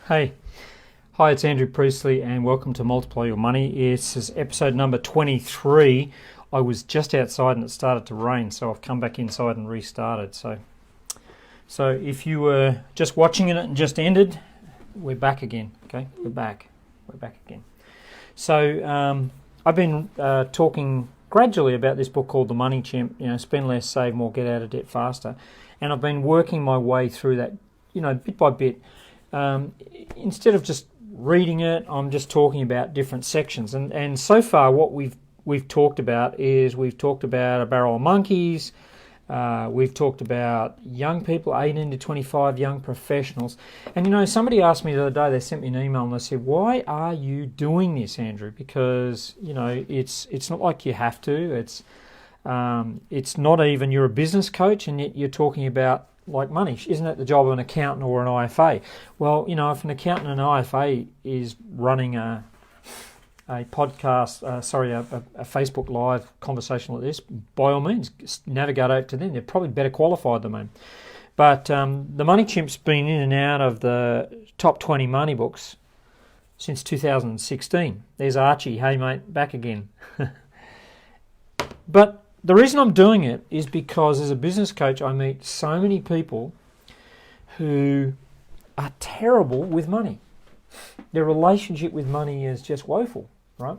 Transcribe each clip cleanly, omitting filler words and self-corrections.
Hey, hi, it's Andrew Priestley and welcome to Multiply Your Money. This is episode number 23. I was just outside and it started to rain, so I've come back inside and restarted. So if you were just watching it and just ended, we're back again, okay? We're back again. So I've been talking gradually about this book called The Money Chimp, spend less, save more, get out of debt faster. And I've been working my way through that, bit by bit. Instead of just reading it, I'm just talking about different sections. And so far what we've talked about is we've talked about a barrel of monkeys, we've talked about young people, 18 to 25, young professionals. And somebody asked me the other day, they sent me an email and they said, why are you doing this, Andrew? Because, it's not like you have to. It's not even you're a business coach and yet you're talking about like money. Isn't it the job of an accountant or an IFA? Well, if an accountant and an IFA is running a podcast, a Facebook Live conversation like this, by all means, navigate out to them. They're probably better qualified than me. But the Money Chimp's been in and out of the top 20 money books since 2016. There's Archie. Hey, mate, back again. But the reason I'm doing it is because as a business coach, I meet so many people who are terrible with money. Their relationship with money is just woeful, right?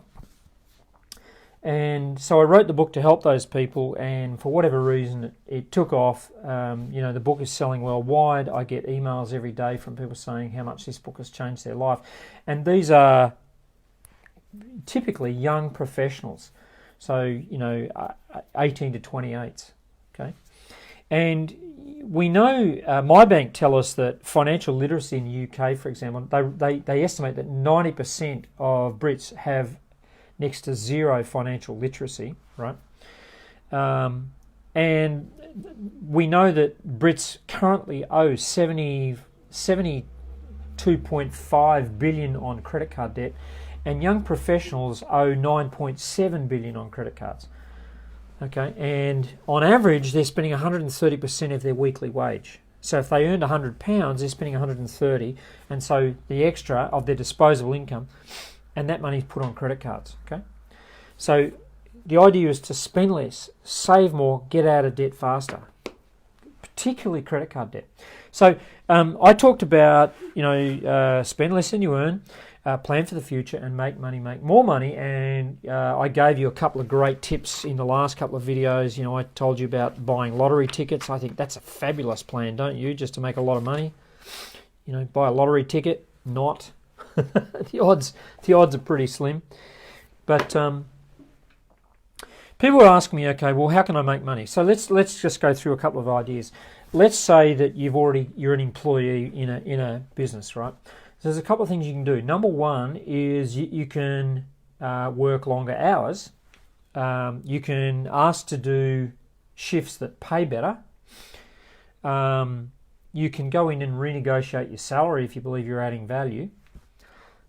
And so I wrote the book to help those people, and for whatever reason, it took off. The book is selling worldwide. I get emails every day from people saying how much this book has changed their life. And these are typically young professionals. So, 18 to 28s, okay? And we know, my bank tell us that financial literacy in the UK, for example, they estimate that 90% of Brits have next to zero financial literacy, right? And we know that Brits currently owe 72.5 billion on credit card debt, and young professionals owe 9.7 billion on credit cards. Okay, and on average, they're spending 130% of their weekly wage. So if they earned £100, they're spending 130, and so the extra of their disposable income, and that money's put on credit cards. Okay, so the idea is to spend less, save more, get out of debt faster, particularly credit card debt. So I talked about spend less than you earn. Plan for the future and make money, make more money. And I gave you a couple of great tips in the last couple of videos. I told you about buying lottery tickets. I think that's a fabulous plan, don't you? Just to make a lot of money. Buy a lottery ticket. Not. The odds are pretty slim. But people ask me, okay, well, how can I make money? So let's just go through a couple of ideas. Let's say that you're an employee in a business, right? So there's a couple of things you can do. Number one is you can work longer hours. You can ask to do shifts that pay better. You can go in and renegotiate your salary if you believe you're adding value,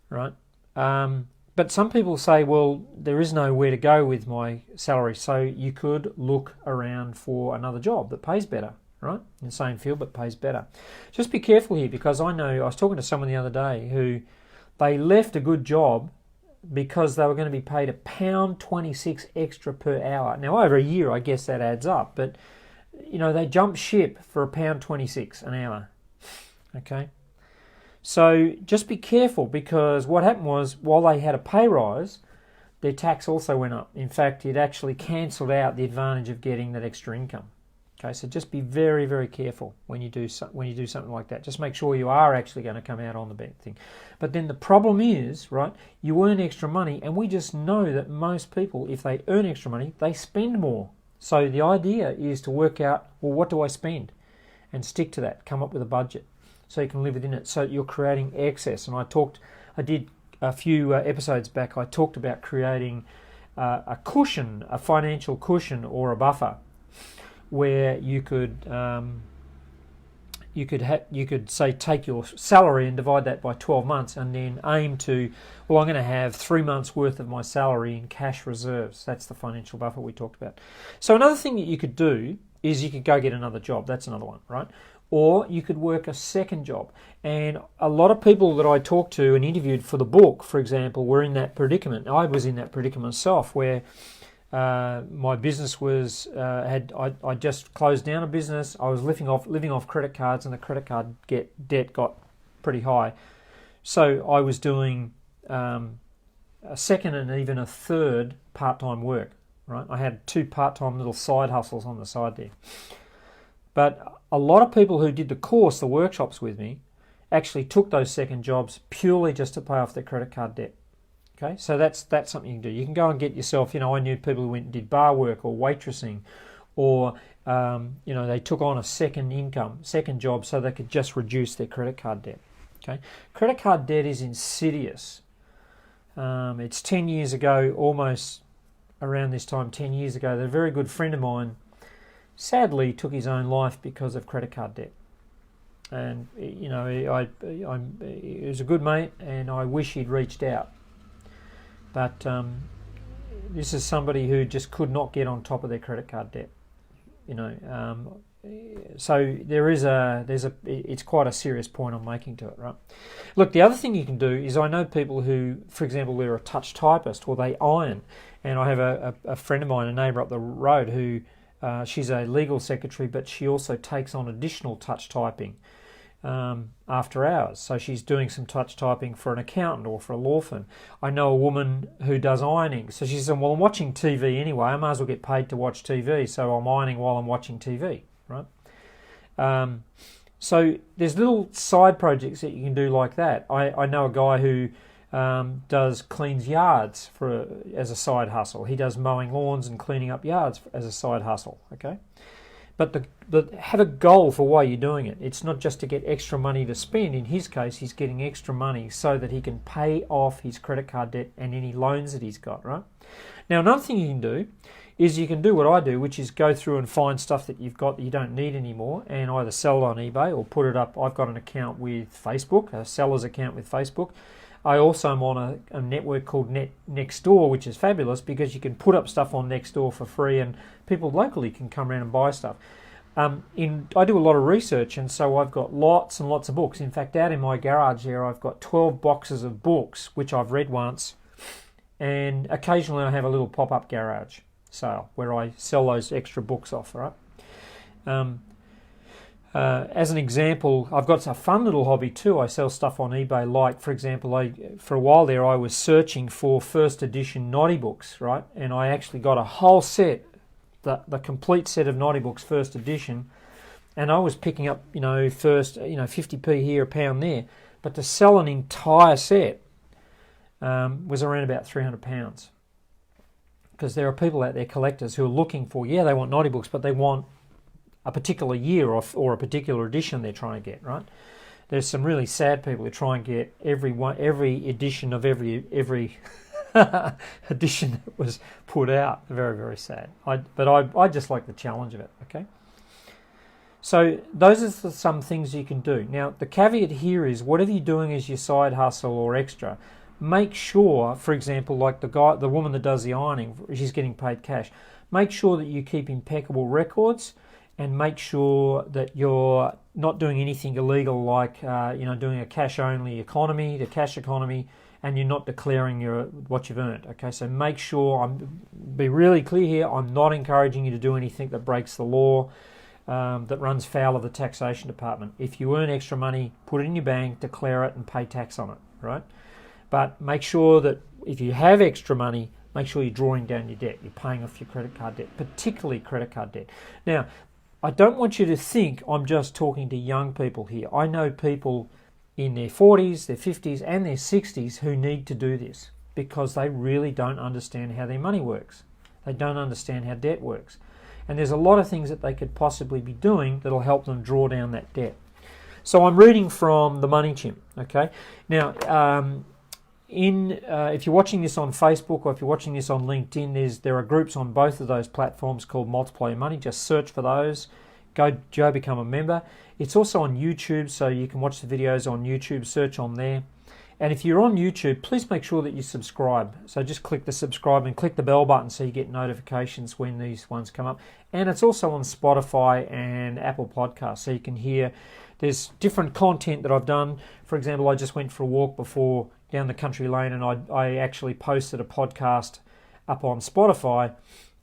right? But some people say, well, there is nowhere to go with my salary, so you could look around for another job that pays better. Right, in the same field but pays better. Just be careful here, because I know I was talking to someone the other day who they left a good job because they were going to be paid £1.26 extra per hour. Now over a year, I guess that adds up, but they jumped ship for £1.26 an hour. Okay, so just be careful, because what happened was while they had a pay rise, their tax also went up. In fact, it actually cancelled out the advantage of getting that extra income. Okay, so just be very, very careful when you do something like that. Just make sure you are actually going to come out on the bad thing. But then the problem is, right, you earn extra money, and we just know that most people, if they earn extra money, they spend more. So the idea is to work out, well, what do I spend? And stick to that. Come up with a budget so you can live within it. So you're creating excess. And I did a few episodes back, I talked about creating a cushion, a financial cushion or a buffer, where you could say take your salary and divide that by 12 months and then aim to, well, I'm going to have 3 months worth of my salary in cash reserves. That's the financial buffer we talked about. So another thing that you could do is you could go get another job. That's another one, right? or you could work a second job. And a lot of people that I talked to and interviewed for the book, for example, were in that predicament. I was in that predicament myself, where my business was I just closed down a business. I was living off credit cards, and the credit card debt got pretty high. So I was doing a second and even a third part-time work. Right, I had 2 part-time little side hustles on the side there. But a lot of people who did the course, the workshops with me, actually took those second jobs purely just to pay off their credit card debt. Okay, so that's something you can do. You can go and get yourself, I knew people who went and did bar work or waitressing, or they took on a second job so they could just reduce their credit card debt. Okay, credit card debt is insidious. It's 10 years ago, almost around this time, 10 years ago, that a very good friend of mine sadly took his own life because of credit card debt. And he was a good mate, and I wish he'd reached out. But this is somebody who just could not get on top of their credit card debt. So it's quite a serious point I'm making to it, right? Look, the other thing you can do is, I know people who, for example, they're a touch typist or they iron, and I have a friend of mine, a neighbour up the road, who she's a legal secretary, but she also takes on additional touch typing after hours. So she's doing some touch typing for an accountant or for a law firm. I know a woman who does ironing. So she said, well, I'm watching TV anyway. I might as well get paid to watch TV, so I'm ironing while I'm watching TV, right? So there's little side projects that you can do like that. I know a guy who cleans yards as a side hustle. He does mowing lawns and cleaning up yards as a side hustle, okay? But have a goal for why you're doing it. It's not just to get extra money to spend. In his case, he's getting extra money so that he can pay off his credit card debt and any loans that he's got, right? Now, another thing you can do is you can do what I do, which is go through and find stuff that you've got that you don't need anymore, and either sell it on eBay or put it up. I've got an account with Facebook, a seller's account with Facebook. I also am on a network called Nextdoor, which is fabulous because you can put up stuff on Nextdoor for free, and people locally can come around and buy stuff. I do a lot of research, and so I've got lots and lots of books. In fact, out in my garage there, I've got 12 boxes of books, which I've read once, and occasionally I have a little pop-up garage sale where I sell those extra books off, right? As an example, I've got a fun little hobby too. I sell stuff on eBay, like, for example, for a while there I was searching for first edition Naughty books, right? And I actually got a whole set, the complete set of Naughty books, first edition, and I was picking up, 50p here, £1 there. But to sell an entire set was around about £300. Because there are people out there, collectors, who are looking for, they want Naughty books, but they want a particular year or a particular edition they're trying to get, right? There's some really sad people who try and get every edition of every edition that was put out. Very, very sad. I just like the challenge of it, okay? So those are some things you can do. Now, the caveat here is, whatever you're doing as your side hustle or extra, make sure, for example, like the woman that does the ironing, she's getting paid cash. Make sure that you keep impeccable records, and make sure that you're not doing anything illegal, like doing a cash-only economy, the cash economy, and you're not declaring what you've earned. Okay, so make sure, be really clear here, I'm not encouraging you to do anything that breaks the law, that runs foul of the taxation department. If you earn extra money, put it in your bank, declare it, and pay tax on it, right? But make sure that if you have extra money, make sure you're drawing down your debt, you're paying off your credit card debt, particularly credit card debt. Now, I don't want you to think I'm just talking to young people here. I know people in their 40s, their 50s, and their 60s who need to do this because they really don't understand how their money works. They don't understand how debt works. And there's a lot of things that they could possibly be doing that'll help them draw down that debt. So I'm reading from The Money Chimp, okay? Now, if you're watching this on Facebook or if you're watching this on LinkedIn, there are groups on both of those platforms called Multiply Your Money. Just search for those. Go become a member. It's also on YouTube, so you can watch the videos on YouTube. Search on there. And if you're on YouTube, please make sure that you subscribe. So just click the subscribe and click the bell button so you get notifications when these ones come up. And it's also on Spotify and Apple Podcasts, so you can hear. There's different content that I've done. For example, I just went for a walk before down the country lane, and I actually posted a podcast up on Spotify.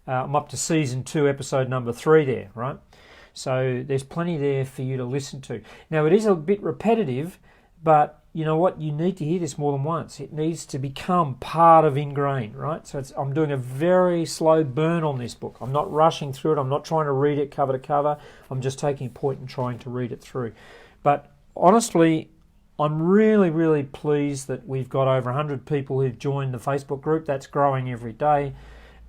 I'm up to season 2, episode number 3 there, right? So there's plenty there for you to listen to. Now, it is a bit repetitive, but you know what? You need to hear this more than once. It needs to become part of ingrained, right? So I'm doing a very slow burn on this book. I'm not rushing through it. I'm not trying to read it cover to cover. I'm just taking a point and trying to read it through. But honestly, I'm really, really pleased that we've got over 100 people who've joined the Facebook group. That's growing every day.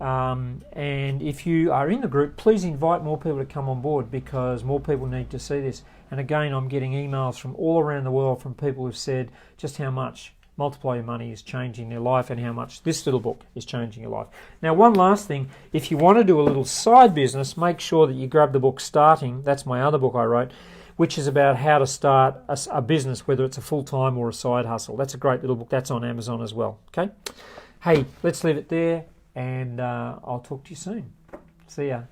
And if you are in the group, please invite more people to come on board, because more people need to see this. And again, I'm getting emails from all around the world from people who've said just how much Multiply Your Money is changing their life and how much this little book is changing your life. Now, one last thing, if you want to do a little side business, make sure that you grab the book Starting. That's my other book I wrote, which is about how to start a business, whether it's a full-time or a side hustle. That's a great little book. That's on Amazon as well. Okay? Hey, let's leave it there, and I'll talk to you soon. See ya.